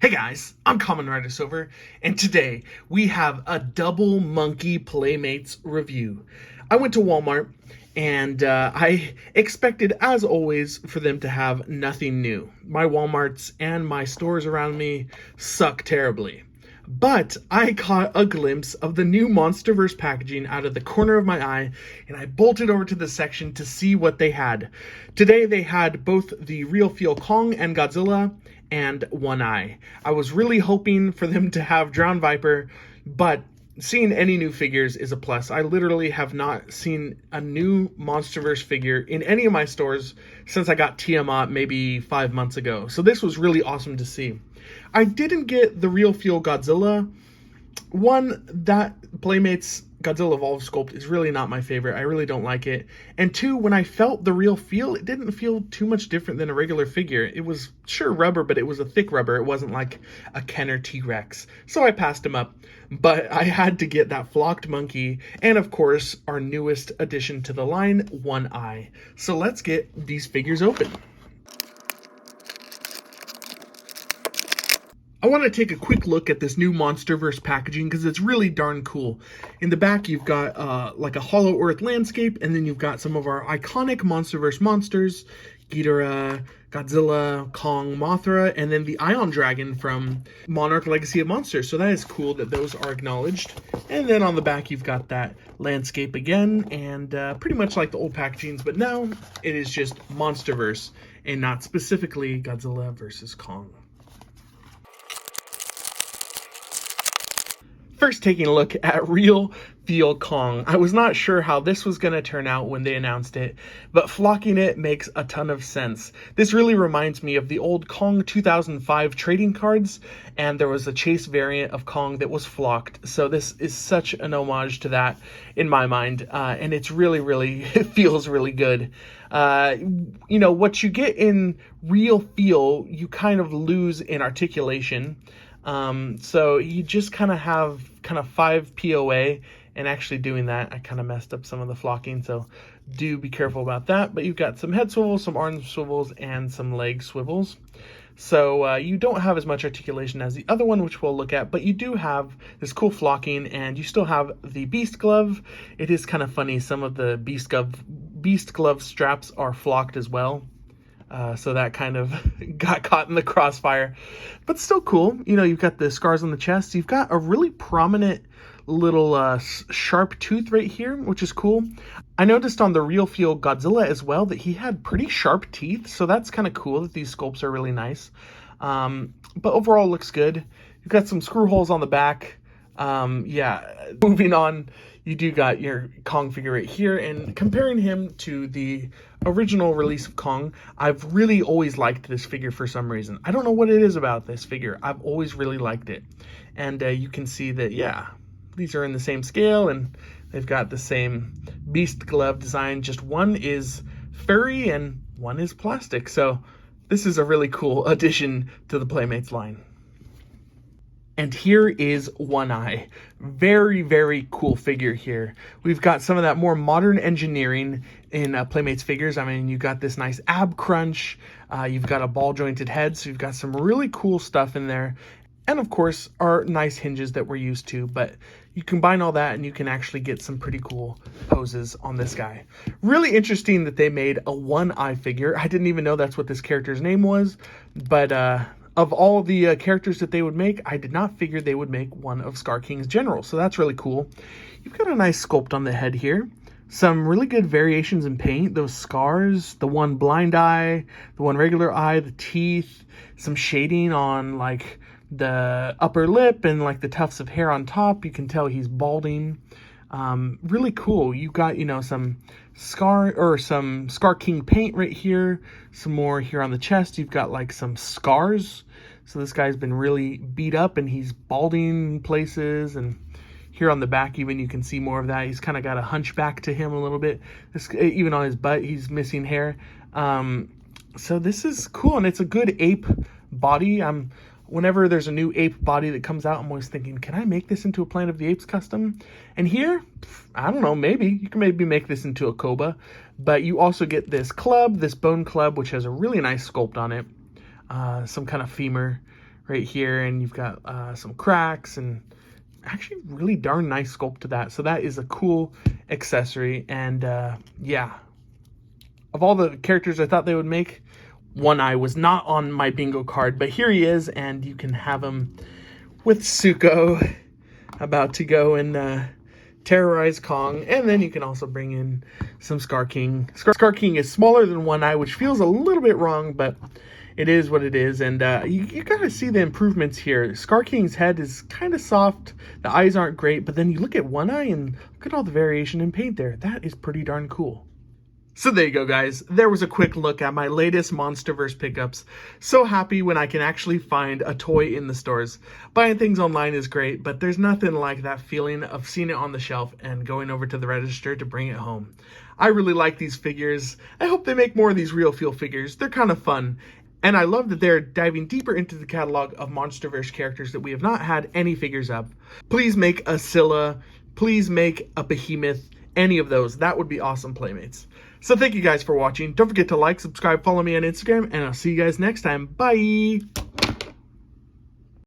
Hey guys, I'm Common Rider Silver, and today we have a double monkey Playmates review. I went to Walmart, and I expected, as always, for them to have nothing new. My Walmarts and my stores around me suck terribly. But I caught a glimpse of the new Monsterverse packaging out of the corner of my eye, and I bolted over to the section to see what they had. Today they had both the Real Feel Kong and Godzilla and One Eye. I was really hoping for them to have Drowned Viper, but seeing any new figures is a plus. I literally have not seen a new Monsterverse figure in any of my stores since I got Tiamat maybe 5 months ago. So this was really awesome to see. I didn't get the Real Feel Godzilla. One, that Playmates Godzilla Evolved sculpt is really not my favorite. I really don't like it. And two, when I felt the real feel, it didn't feel too much different than a regular figure. It was sure rubber, but it was a thick rubber. It wasn't like a Kenner T-Rex. So I passed him up. But I had to get that flocked monkey and, of course, our newest addition to the line, One Eye. So let's get these figures open. I want to take a quick look at this new Monsterverse packaging because it's really darn cool. In the back, you've got like a Hollow Earth landscape, and then you've got some of our iconic Monsterverse monsters, Ghidorah, Godzilla, Kong, Mothra, and then the Ion Dragon from Monarch Legacy of Monsters. So that is cool that those are acknowledged. And then on the back, you've got that landscape again, and pretty much like the old packagings, but now it is just Monsterverse and not specifically Godzilla versus Kong. First, taking a look at Real Feel Kong. I was not sure how this was going to turn out when they announced it, but flocking it makes a ton of sense. This really reminds me of the old Kong 2005 trading cards, and there was a chase variant of Kong that was flocked. So this is such an homage to that in my mind, and it's really, it feels really good. You know, what you get in Real Feel, you kind of lose in articulation. So you just kind of have 5 POA, and actually doing that, I kind of messed up some of the flocking, so do be careful about that. But you've got some head swivels, some arm swivels, and some leg swivels. So you don't have as much articulation as the other one, which we'll look at, but you do have this cool flocking, and you still have the Beast Glove. It is kind of funny, some of the Beast Glove straps are flocked as well. So that kind of got caught in the crossfire, but still cool. You know, you've got the scars on the chest. You've got a really prominent little sharp tooth right here, which is cool. I noticed on the Real Feel Godzilla as well that he had pretty sharp teeth, so that's kind of cool that these sculpts are really nice. But overall, looks good. You've got some screw holes on the back. Yeah, moving on, you do got your Kong figure right here, and comparing him to the original release of Kong, I've really always liked this figure for some reason. I don't know what it is about this figure. I've always really liked it. And you can see that, yeah, these are in the same scale, and they've got the same Beast Glove design. Just one is furry and one is plastic. So this is a really cool addition to the Playmates line. And here is One Eye. Very cool figure here. We've got some of that more modern engineering in Playmates figures. I mean, you've got this nice ab crunch. You've got a ball jointed head. So you've got some really cool stuff in there. And of course, our nice hinges that we're used to. But you combine all that and you can actually get some pretty cool poses on this guy. Really interesting that they made a One Eye figure. I didn't even know that's what this character's name was. But of all the characters that they would make, I did not figure they would make one of Scar King's generals. So that's really cool. You've got a nice sculpt on the head here. Some really good variations in paint. Those scars, the one blind eye, the one regular eye, the teeth, some shading on like the upper lip and like the tufts of hair on top. You can tell he's balding. Really cool. You've got, you know, some Scar King paint right here. Some more here on the chest. You've got like some scars. So this guy's been really beat up and he's balding places, and here on the back even you can see more of that. He's kind of got a hunchback to him a little bit. Even on his butt he's missing hair. So this is cool, and it's a good ape body. Whenever there's a new ape body that comes out, I'm always thinking, can I make this into a Planet of the Apes custom? And here, I don't know, maybe. You can maybe make this into a Koba. But you also get this club, this bone club, which has a really nice sculpt on it. Some kind of femur right here, and you've got some cracks, and actually really darn nice sculpt to that. So that is a cool accessory. And yeah, of all the characters I thought they would make, One Eye was not on my bingo card, but here he is, and you can have him with Zuko about to go and terrorize Kong. And then you can also bring in some Scar King. Scar King is smaller than One Eye, which feels a little bit wrong, but it is what it is. And you gotta see the improvements here. Scar King's head is kind of soft, the eyes aren't great, but then you look at One Eye and look at all the variation in paint there. That is pretty darn cool. So there you go, guys. There was a quick look at my latest Monsterverse pickups. So happy when I can actually find a toy in the stores. Buying things online is great, but there's nothing like that feeling of seeing it on the shelf and going over to the register to bring it home. I really like these figures. I hope they make more of these Real Feel figures. They're kind of fun. And I love that they're diving deeper into the catalog of Monsterverse characters that we have not had any figures of. Please make a Scylla. Please make a Behemoth. Any of those. That would be awesome, Playmates. So thank you guys for watching. Don't forget to like, subscribe, follow me on Instagram, and I'll see you guys next time. Bye!